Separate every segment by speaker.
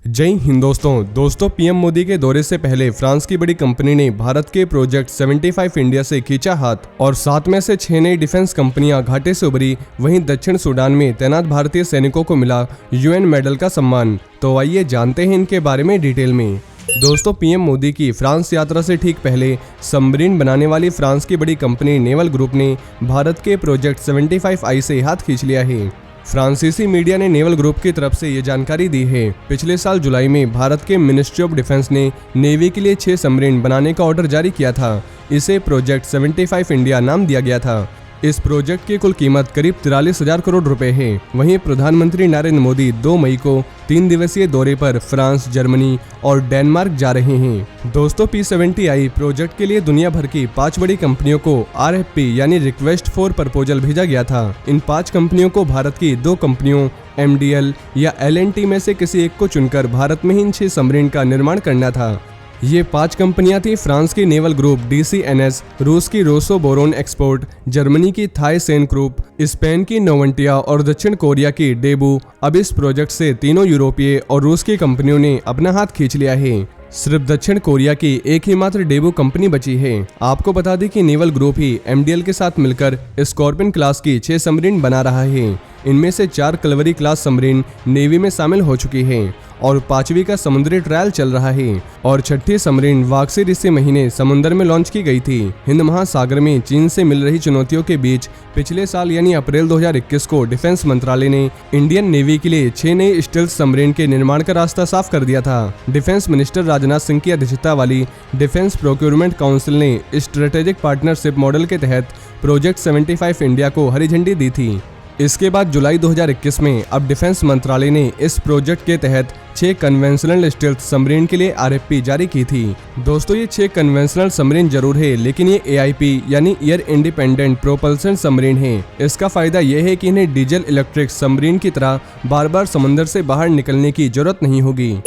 Speaker 1: जय हिंद दोस्तों पीएम मोदी के दौरे से पहले फ्रांस की बड़ी कंपनी ने भारत के प्रोजेक्ट 75 इंडिया से खींचा हाथ और 7 में से 6 नई डिफेंस कंपनियां घाटे से उभरी। वहीं दक्षिण सूडान में तैनात भारतीय सैनिकों को मिला यूएन मेडल का सम्मान। तो आइए जानते हैं इनके बारे में डिटेल में। दोस्तों, पीएम मोदी की फ्रांस यात्रा से ठीक पहले सबमरीन बनाने वाली फ्रांस की बड़ी कंपनी नेवल ग्रुप ने भारत के प्रोजेक्ट 75I से हाथ खींच लिया है। फ्रांसीसी मीडिया ने नेवल ग्रुप की तरफ से ये जानकारी दी है। पिछले साल जुलाई में भारत के मिनिस्ट्री ऑफ डिफेंस ने नेवी के लिए 6 सबमरीन बनाने का ऑर्डर जारी किया था। इसे प्रोजेक्ट 75 इंडिया नाम दिया गया था। इस प्रोजेक्ट की कुल कीमत करीब 43,000 करोड़ रुपए है। वहीं प्रधानमंत्री नरेंद्र मोदी 2 मई को 3 दिवसीय दौरे पर फ्रांस, जर्मनी और डेनमार्क जा रहे हैं। दोस्तों, P70I प्रोजेक्ट के लिए दुनिया भर की 5 बड़ी कंपनियों को RFP यानी रिक्वेस्ट फॉर प्रपोजल भेजा गया था। इन 5 कंपनियों को भारत की 2 कंपनियों MDL या L&T में से किसी एक को चुनकर भारत में ही इन 6 सबमरीन का निर्माण करना था। ये 5 कंपनियां थी फ्रांस की नेवल ग्रुप DCNS, रूस की रोसोबोरोन एक्सपोर्ट, जर्मनी की थाई सेन ग्रुप, स्पेन की नोवंटिया और दक्षिण कोरिया की डेबू। अब इस प्रोजेक्ट से तीनों यूरोपीय और रूस की कंपनियों ने अपना हाथ खींच लिया है। सिर्फ दक्षिण कोरिया की एक ही मात्र डेबू कंपनी बची है। आपको बता दें कि नेवल ग्रुप ही MDL के साथ मिलकर स्कॉर्पियन क्लास की 6 सबमरीन बना रहा है। इनमें से 4 कलवरी क्लास सबमरीन नेवी में शामिल हो चुकी है और 5वीं का समुद्री ट्रायल चल रहा है और 6ठी सबमरीन वाक्सिर इसी महीने समुद्र में लॉन्च की गई थी। हिंद महासागर में चीन से मिल रही चुनौतियों के बीच पिछले साल यानी अप्रैल 2021 को डिफेंस मंत्रालय ने इंडियन नेवी के लिए 6 नई स्टेल्थ सबमरीन के निर्माण का रास्ता साफ कर दिया था। डिफेंस मिनिस्टर राजनाथ सिंह की अध्यक्षता वाली डिफेंस प्रोक्योरमेंट काउंसिल ने स्ट्रेटेजिक पार्टनरशिप मॉडल के तहत प्रोजेक्ट 75 इंडिया को हरी झंडी दी थी। इसके बाद जुलाई 2021 में अब डिफेंस मंत्रालय ने इस प्रोजेक्ट के तहत 6 कन्वेंशनल स्टेल्थ सबमरीन के लिए RFP जारी की थी। दोस्तों, ये 6 कन्वेंशनल सबमरीन जरूर है, लेकिन ये AIP यानी एयर इंडिपेंडेंट प्रोपल्शन सबमरीन है। इसका फायदा यह है कि इन्हें डीजल इलेक्ट्रिक सबमरीन की तरह बार बार समुद्र से बाहर निकलने की जरूरत नहीं होगी।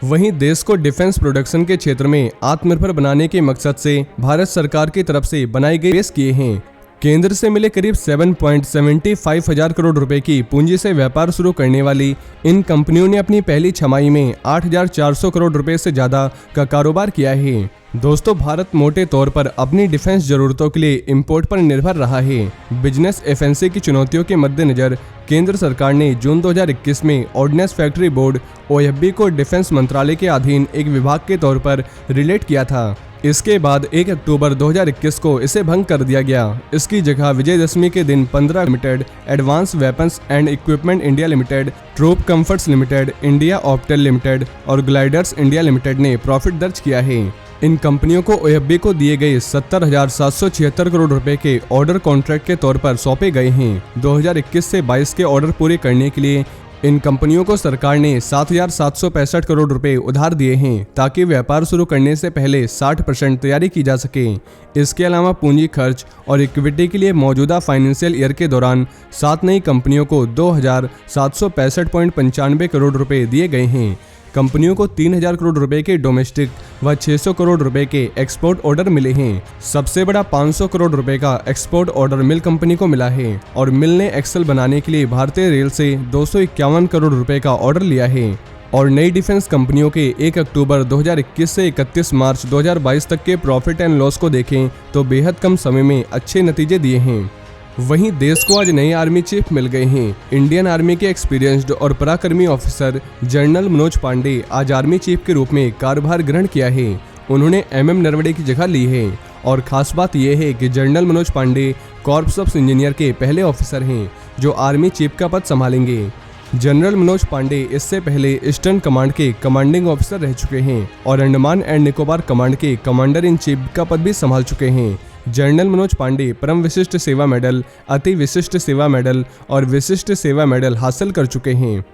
Speaker 1: वहीं देश को डिफेंस प्रोडक्शन के क्षेत्र में आत्मनिर्भर बनाने के मकसद से भारत सरकार की तरफ से बनाई गई पेश किए हैं। केंद्र से मिले करीब 7.75 हजार करोड़ रुपए की पूंजी से व्यापार शुरू करने वाली इन कंपनियों ने अपनी पहली छमाही में 8,400 करोड़ रुपए से ज्यादा का कारोबार किया है। दोस्तों, भारत मोटे तौर पर अपनी डिफेंस जरूरतों के लिए इंपोर्ट पर निर्भर रहा है। बिजनेस एफएनसी की चुनौतियों के मद्देनजर केंद्र सरकार ने जून 2021 में ऑर्डिनेंस फैक्ट्री बोर्ड OFB को डिफेंस मंत्रालय के अधीन एक विभाग के तौर पर रिलेट किया था। इसके बाद 1 अक्टूबर 2021 को इसे भंग कर दिया गया। इसकी जगह विजयदशमी के दिन 15 limited, advance weapons and equipment India limited, troop comforts limited, India Optel limited और ग्लाइडर्स इंडिया लिमिटेड ने प्रॉफिट दर्ज किया है। इन कंपनियों को OFB को दिए गए 70,776 करोड़ रुपए के ऑर्डर कॉन्ट्रैक्ट के तौर पर सौंपे गए हैं। 2021 से 22 के ऑर्डर पूरे करने के लिए इन कंपनियों को सरकार ने 7,765 करोड़ रुपए उधार दिए हैं, ताकि व्यापार शुरू करने से पहले 60% तैयारी की जा सके। इसके अलावा पूंजी खर्च और इक्विटी के लिए मौजूदा फाइनेंशियल ईयर के दौरान 7 नई कंपनियों को 2,765.95 करोड़ रुपए दिए गए हैं। कंपनियों को 3,000 करोड़ रुपए के डोमेस्टिक व 600 करोड़ रुपए के एक्सपोर्ट ऑर्डर मिले हैं। सबसे बड़ा 500 करोड़ रुपए का एक्सपोर्ट ऑर्डर मिल कंपनी को मिला है और मिल ने एक्सेल बनाने के लिए भारतीय रेल से 251 करोड़ रुपए का ऑर्डर लिया है। और नई डिफेंस कंपनियों के 1 अक्टूबर 2021 से 31 मार्च 2022 तक के प्रॉफिट एंड लॉस को देखें तो बेहद कम समय में अच्छे नतीजे दिए हैं। वहीं देश को आज नए आर्मी चीफ मिल गए हैं। इंडियन आर्मी के एक्सपीरियंस्ड और पराक्रमी ऑफिसर जनरल मनोज पांडे आज आर्मी चीफ के रूप में कार्यभार ग्रहण किया है। उन्होंने MM नरवणे की जगह ली है और खास बात यह है कि general Manoj Pande corps of engineer के पहले ऑफिसर हैं जो आर्मी चीफ का पद संभालेंगे। जनरल मनोज पांडे इससे पहले ईस्टर्न कमांड के कमांडिंग ऑफिसर रह चुके हैं और अंडमान एंड निकोबार कमांड के कमांडर इन चीफ का पद भी संभाल चुके हैं। जनरल मनोज पांडे परम विशिष्ट सेवा मेडल, अति विशिष्ट सेवा मेडल और विशिष्ट सेवा मेडल हासिल कर चुके हैं।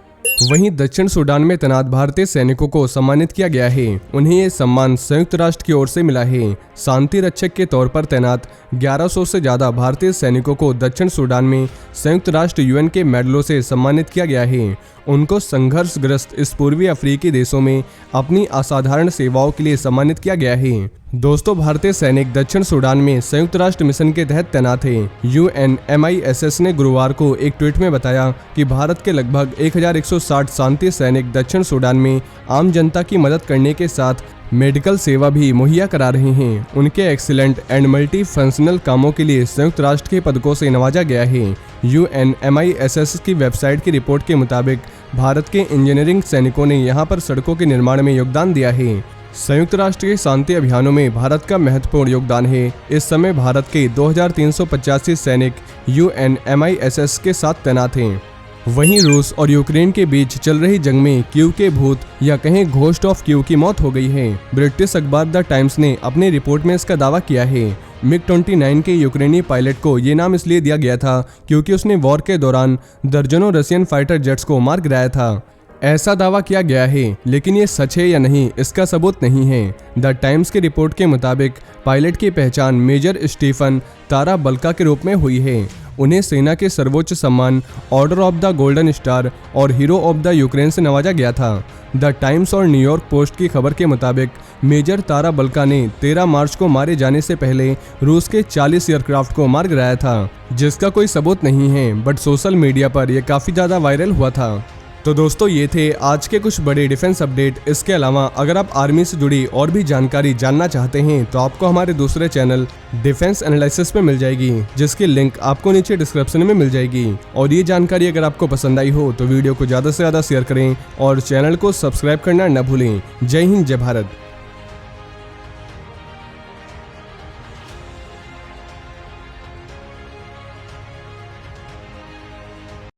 Speaker 1: वहीं दक्षिण सूडान में तैनात भारतीय सैनिकों को सम्मानित किया गया है। उन्हें ये सम्मान संयुक्त राष्ट्र की ओर से मिला है। शांति रक्षक के तौर पर तैनात 1100 से ज्यादा भारतीय सैनिकों को दक्षिण सूडान में संयुक्त राष्ट्र UN के मेडलों से सम्मानित किया गया है। उनको संघर्षग्रस्त इस पूर्वी अफ्रीकी देशों में अपनी असाधारण सेवाओं के लिए सम्मानित किया गया है। दोस्तों, भारतीय सैनिक दक्षिण सूडान में संयुक्त राष्ट्र मिशन के तहत तैनात हैं। UNMISS ने गुरुवार को एक ट्वीट में बताया कि भारत के लगभग 1160 शांति सैनिक दक्षिण सूडान में आम जनता की मदद करने के साथ मेडिकल सेवा भी मुहैया करा रहे हैं। उनके एक्सीलेंट एंड मल्टी फंक्शनल कामों के लिए संयुक्त राष्ट्र के पदकों से नवाजा गया है। UNMISS की वेबसाइट की रिपोर्ट के मुताबिक भारत के इंजीनियरिंग सैनिकों ने यहां पर सड़कों के निर्माण में योगदान दिया है। संयुक्त राष्ट्र के शांति अभियानों में भारत का महत्वपूर्ण योगदान है। इस समय भारत के 2385 सैनिक UNMISS के साथ तैनात हैं। वहीं रूस और यूक्रेन के बीच चल रही जंग में कीव के भूत या कहें घोस्ट ऑफ कीव की मौत हो गई है। ब्रिटिश अखबार द टाइम्स ने अपनी रिपोर्ट में इसका दावा किया है। MiG-29 के यूक्रेनी पायलट को ये नाम इसलिए दिया गया था क्योंकि उसने वॉर के दौरान दर्जनों रशियन फाइटर जेट्स को मार गिराया था। ऐसा दावा किया गया है, लेकिन ये सच है या नहीं इसका सबूत नहीं है। द टाइम्स की रिपोर्ट के मुताबिक पायलट की पहचान मेजर स्टीफन तारा बल्का के रूप में हुई है। उन्हें सेना के सर्वोच्च सम्मान order of the golden star और हीरो ऑफ द यूक्रेन से नवाजा गया था। द टाइम्स और न्यूयॉर्क पोस्ट की खबर के मुताबिक मेजर तारा बल्का ने 13 मार्च को मारे जाने से पहले रूस के 40 एयरक्राफ्ट को मार गिराया था, जिसका कोई सबूत नहीं है, बट सोशल मीडिया पर यह काफ़ी ज़्यादा वायरल हुआ था। तो दोस्तों, ये थे आज के कुछ बड़े डिफेंस अपडेट। इसके अलावा अगर आप आर्मी से जुड़ी और भी जानकारी जानना चाहते हैं तो आपको हमारे दूसरे चैनल डिफेंस एनालिसिस में मिल जाएगी, जिसकी लिंक आपको नीचे डिस्क्रिप्शन में मिल जाएगी। और ये जानकारी अगर आपको पसंद आई हो तो वीडियो को ज़्यादा से ज़्यादा शेयर करें और चैनल को सब्सक्राइब करना न भूलें। जय हिंद, जय भारत।